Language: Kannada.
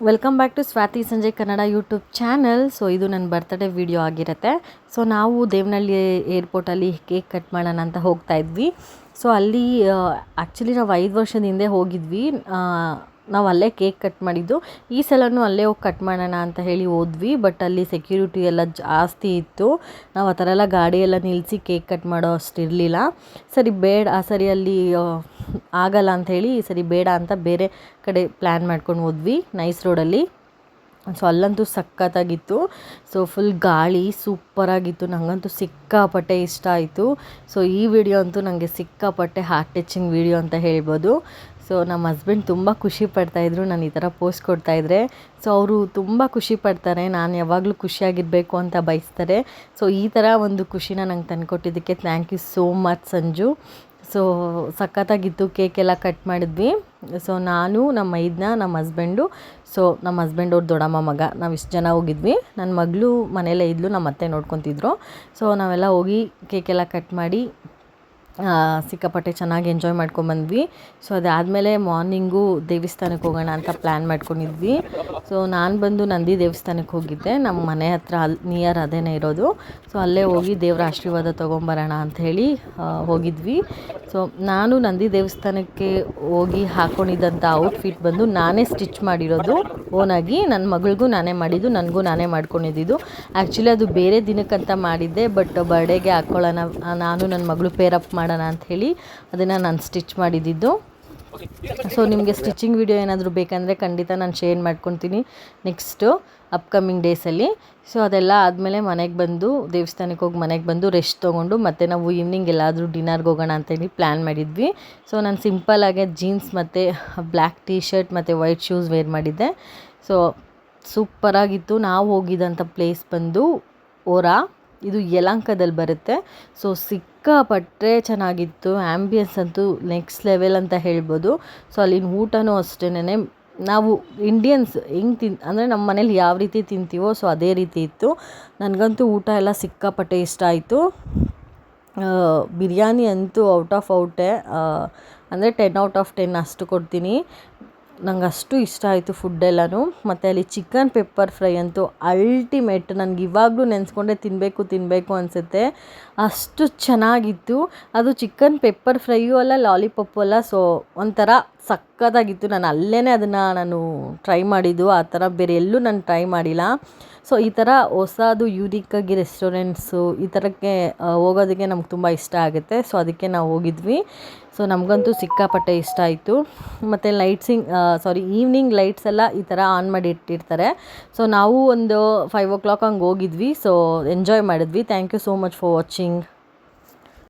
Welcome back to Swathi Sanjay Kannada YouTube channel. So ಇದು ನನ್ನ ಬರ್ತ್ಡೇ ವಿಡಿಯೋ ಆಗಿರುತ್ತೆ. ಸೊ ನಾವು ದೇವನಹಳ್ಳಿ ಏರ್ಪೋರ್ಟಲ್ಲಿ ಕೇಕ್ ಕಟ್ ಮಾಡೋಣ ಅಂತ ಹೋಗ್ತಾ ಇದ್ವಿ. ಸೊ ಅಲ್ಲಿ ಆ್ಯಕ್ಚುಲಿ ನಾವು 5 ವರ್ಷದ ಹಿಂದೆ ಹೋಗಿದ್ವಿ. ನಾವು ಅಲ್ಲೇ ಕೇಕ್ ಕಟ್ ಮಾಡಿದ್ದು. ಈ ಸಲನೂ ಅಲ್ಲೇ ಹೋಗಿ ಕಟ್ ಮಾಡೋಣ ಅಂತ ಹೇಳಿ ಹೋದ್ವಿ. ಬಟ್ ಅಲ್ಲಿ ಸೆಕ್ಯೂರಿಟಿ ಎಲ್ಲ ಜಾಸ್ತಿ ಇತ್ತು. ನಾವು ಆ ಥರ ಎಲ್ಲ ಗಾಡಿ ಎಲ್ಲ ನಿಲ್ಲಿಸಿ ಕೇಕ್ ಕಟ್ ಮಾಡೋ ಅಷ್ಟು ಇರಲಿಲ್ಲ. ಸರಿ ಅಲ್ಲಿ ಆಗಲ್ಲ ಅಂಥೇಳಿ ಸರಿ ಬೇಡ ಅಂತ ಬೇರೆ ಕಡೆ ಪ್ಲ್ಯಾನ್ ಮಾಡ್ಕೊಂಡು ಹೋದ್ವಿ, ನೈಸ್ ರೋಡಲ್ಲಿ. ಸೊ ಅಲ್ಲಂತೂ ಸಖತ್ತಾಗಿತ್ತು. ಸೊ ಫುಲ್ ಗಾಳಿ ಸೂಪರಾಗಿತ್ತು. ನನಗಂತೂ ಸಿಕ್ಕಾಪಟ್ಟೆ ಇಷ್ಟ ಆಯಿತು. ಸೊ ಈ ವಿಡಿಯೋ ಅಂತೂ ನನಗೆ ಸಿಕ್ಕಾಪಟ್ಟೆ ಹಾರ್ಟ್ ಟಚಿಂಗ್ ವಿಡಿಯೋ ಅಂತ ಹೇಳ್ಬೋದು. ಸೊ ನಮ್ಮ ಹಸ್ಬೆಂಡ್ ತುಂಬ ಖುಷಿ ಪಡ್ತಾಯಿದ್ರು ನಾನು ಈ ಥರ ಪೋಸ್ಟ್ ಕೊಡ್ತಾಯಿದ್ರೆ. ಸೊ ಅವರು ತುಂಬ ಖುಷಿ ಪಡ್ತಾರೆ, ನಾನು ಯಾವಾಗಲೂ ಖುಷಿಯಾಗಿರಬೇಕು ಅಂತ ಬಯಸ್ತಾರೆ. ಸೊ ಈ ಥರ ಒಂದು ಖುಷಿನ ನಂಗೆ ತಂದುಕೊಟ್ಟಿದ್ದಕ್ಕೆ thank you so much Sanju. So ಸಖತ್ತಾಗಿತ್ತು. ಕೇಕೆಲ್ಲ ಕಟ್ ಮಾಡಿದ್ವಿ. ಸೊ ನಾನು, ನಮ್ಮ ಮೈದ್ನ, ನಮ್ಮ ಹಸ್ಬೆಂಡು, ಸೊ ನಮ್ಮ ಹಸ್ಬೆಂಡ್ ಅವ್ರ ದೊಡ್ಡಮ್ಮ ಮಗ, ನಾವು ಇಷ್ಟು ಜನ ಹೋಗಿದ್ವಿ. ನನ್ನ ಮಗಳು ಮನೆಯಲ್ಲೇ ಇದ್ಲು, ನಮ್ಮ ಅತ್ತೆ ನೋಡ್ಕೊತಿದ್ರು. ಸೊ ನಾವೆಲ್ಲ ಹೋಗಿ ಕೇಕೆಲ್ಲ ಕಟ್ ಮಾಡಿ ಸಿಕ್ಕಾಪಟ್ಟೆ ಚೆನ್ನಾಗಿ ಎಂಜಾಯ್ ಮಾಡ್ಕೊಂಬಂದ್ವಿ. ಸೊ ಅದಾದಮೇಲೆ ಮಾರ್ನಿಂಗು ದೇವಸ್ಥಾನಕ್ಕೆ ಹೋಗೋಣ ಅಂತ ಪ್ಲ್ಯಾನ್ ಮಾಡ್ಕೊಂಡಿದ್ವಿ. ಸೊ ನಾನು ಬಂದು ನಂದಿ ದೇವಸ್ಥಾನಕ್ಕೆ ಹೋಗಿದ್ದೆ, ನಮ್ಮ ಮನೆ ಹತ್ರ ನಿಯರ್ ಅದೇನೇ ಇರೋದು. ಸೊ ಅಲ್ಲೇ ಹೋಗಿ ದೇವರ ಆಶೀರ್ವಾದ ತೊಗೊಂಬರೋಣ ಅಂಥೇಳಿ ಹೋಗಿದ್ವಿ. ಸೊ ನಾನು ನಂದಿ ದೇವಸ್ಥಾನಕ್ಕೆ ಹೋಗಿ ಹಾಕ್ಕೊಂಡಿದ್ದಂಥ ಔಟ್ಫಿಟ್ ಬಂದು ನಾನೇ ಸ್ಟಿಚ್ ಮಾಡಿರೋದು ಓನಾಗಿ. ನನ್ನ ಮಗಳಿಗೂ ನಾನೇ ಮಾಡಿದ್ದು, ನನಗೂ ನಾನೇ ಮಾಡ್ಕೊಂಡಿದ್ದು. ಆ್ಯಕ್ಚುಲಿ ಅದು ಬೇರೆ ದಿನಕ್ಕಂತ ಮಾಡಿದ್ದೆ, ಬಟ್ ಬರ್ಡೇಗೆ ಹಾಕ್ಕೊಳ್ಳೋಣ, ನಾನು ನನ್ನ ಮಗಳು ಪೇರಪ್ ಮಾಡೋಣ ಅಂಥೇಳಿ ಅದನ್ನು ನಾನು ಸ್ಟಿಚ್ ಮಾಡಿದ್ದು. ಸೊ ನಿಮಗೆ ಸ್ಟಿಚಿಂಗ್ ವಿಡಿಯೋ ಏನಾದರೂ ಬೇಕಂದರೆ ಖಂಡಿತ ನಾನು ಶೇರ್ ಮಾಡ್ಕೊತೀನಿ ನೆಕ್ಸ್ಟು ಅಪ್ಕಮಿಂಗ್ ಡೇಸಲ್ಲಿ. ಸೊ ಅದೆಲ್ಲ ಆದಮೇಲೆ ಮನೆಗೆ ಬಂದು ದೇವಸ್ಥಾನಕ್ಕೆ ಹೋಗಿ ಮನೆಗೆ ಬಂದು ರೆಸ್ಟ್ ತೊಗೊಂಡು ಮತ್ತೆ ನಾವು ಈವ್ನಿಂಗ್ ಎಲ್ಲಾದರೂ ಡಿನ್ನರ್ಗೆ ಹೋಗೋಣ ಅಂತೇಳಿ ಪ್ಲ್ಯಾನ್ ಮಾಡಿದ್ವಿ. ಸೊ ನಾನು ಸಿಂಪಲ್ಲಾಗೆ ಜೀನ್ಸ್ ಮತ್ತು ಬ್ಲ್ಯಾಕ್ ಟೀ ಶರ್ಟ್ ಮತ್ತು ವೈಟ್ ಶೂಸ್ ವೇರ್ ಮಾಡಿದ್ದೆ. ಸೊ ಸೂಪರಾಗಿತ್ತು. ನಾವು ಹೋಗಿದ್ದಂಥ ಪ್ಲೇಸ್ ಬಂದು ಓರಾ, ಇದು ಯಲಹಂಕದಲ್ಲಿ ಬರುತ್ತೆ. ಸೊ ಸಿಕ್ಕಾಪಟ್ಟೆ ಚೆನ್ನಾಗಿತ್ತು. ಆ್ಯಂಬಿಯನ್ಸ್ ಅಂತೂ ನೆಕ್ಸ್ಟ್ ಲೆವೆಲ್ ಅಂತ ಹೇಳ್ಬೋದು. ಸೊ ಅಲ್ಲಿನ ಊಟನೂ ಅಷ್ಟೇನೆ, ನಾವು ಇಂಡಿಯನ್ಸ್ ಹೆಂಗೆ ಅಂದರೆ ನಮ್ಮ ಮನೇಲಿ ಯಾವ ರೀತಿ ತಿಂತೀವೋ ಸೊ ಅದೇ ರೀತಿ ಇತ್ತು. ನನಗಂತೂ ಊಟ ಎಲ್ಲ ಸಿಕ್ಕಾಪಟ್ಟೆ ಇಷ್ಟ ಆಯಿತು. ಬಿರಿಯಾನಿ ಅಂತೂ ಔಟ್ ಆಫ್ ಔಟೇ, ಅಂದರೆ 10 ಔಟ್ ಆಫ್ 10 ಅಷ್ಟು ಕೊಡ್ತೀನಿ. ನಂಗೆ ಅಷ್ಟು ಇಷ್ಟ ಆಯಿತು ಫುಡ್ಡೆಲ್ಲನೂ. ಮತ್ತು ಅಲ್ಲಿ ಚಿಕನ್ ಪೆಪ್ಪರ್ ಫ್ರೈ ಅಂತೂ ಅಲ್ಟಿಮೇಟ್. ನನಗೆ ಇವಾಗಲೂ ನೆನೆಸ್ಕೊಂಡೆ ತಿನ್ನಬೇಕು ಅನಿಸುತ್ತೆ, ಅಷ್ಟು ಚೆನ್ನಾಗಿತ್ತು. ಅದು ಚಿಕನ್ ಪೆಪ್ಪರ್ ಫ್ರೈಯೂ ಅಲ್ಲ, ಲಾಲಿಪಾಪು ಅಲ್ಲ. ಸೊ ಒಂಥರ ಸಕ್ಕತ್ತಾಗಿತ್ತು. ನಾನು ಅದನ್ನು ಟ್ರೈ ಮಾಡಿದ್ದು. ಆ ಥರ ಬೇರೆ ಎಲ್ಲೂ ನಾನು ಟ್ರೈ ಮಾಡಿಲ್ಲ. ಸೊ ಈ ಥರ ಹೊಸದು ಯೂನಿಕ್ಕಾಗಿ ರೆಸ್ಟೋರೆಂಟ್ಸು ಈ ಥರಕ್ಕೆ ಹೋಗೋದಕ್ಕೆ ನಮ್ಗೆ ತುಂಬ ಇಷ್ಟ ಆಗುತ್ತೆ. ಸೊ ಅದಕ್ಕೆ ನಾವು ಹೋಗಿದ್ವಿ. ಸೊ ನಮಗಂತೂ ಸಿಕ್ಕಾಪಟ್ಟೆ ಇಷ್ಟ ಆಯಿತು. ಮತ್ತು ಈವ್ನಿಂಗ್ ಲೈಟ್ಸ್ ಎಲ್ಲ ಈ ಥರ ಆನ್ ಮಾಡಿ ಇಟ್ಟಿರ್ತಾರೆ. ಸೊ ನಾವು ಒಂದು 5 o'clock ಹಂಗೆ ಹೋಗಿದ್ವಿ. ಸೊ ಎಂಜಾಯ್ ಮಾಡಿದ್ವಿ. Thank you so much for watching.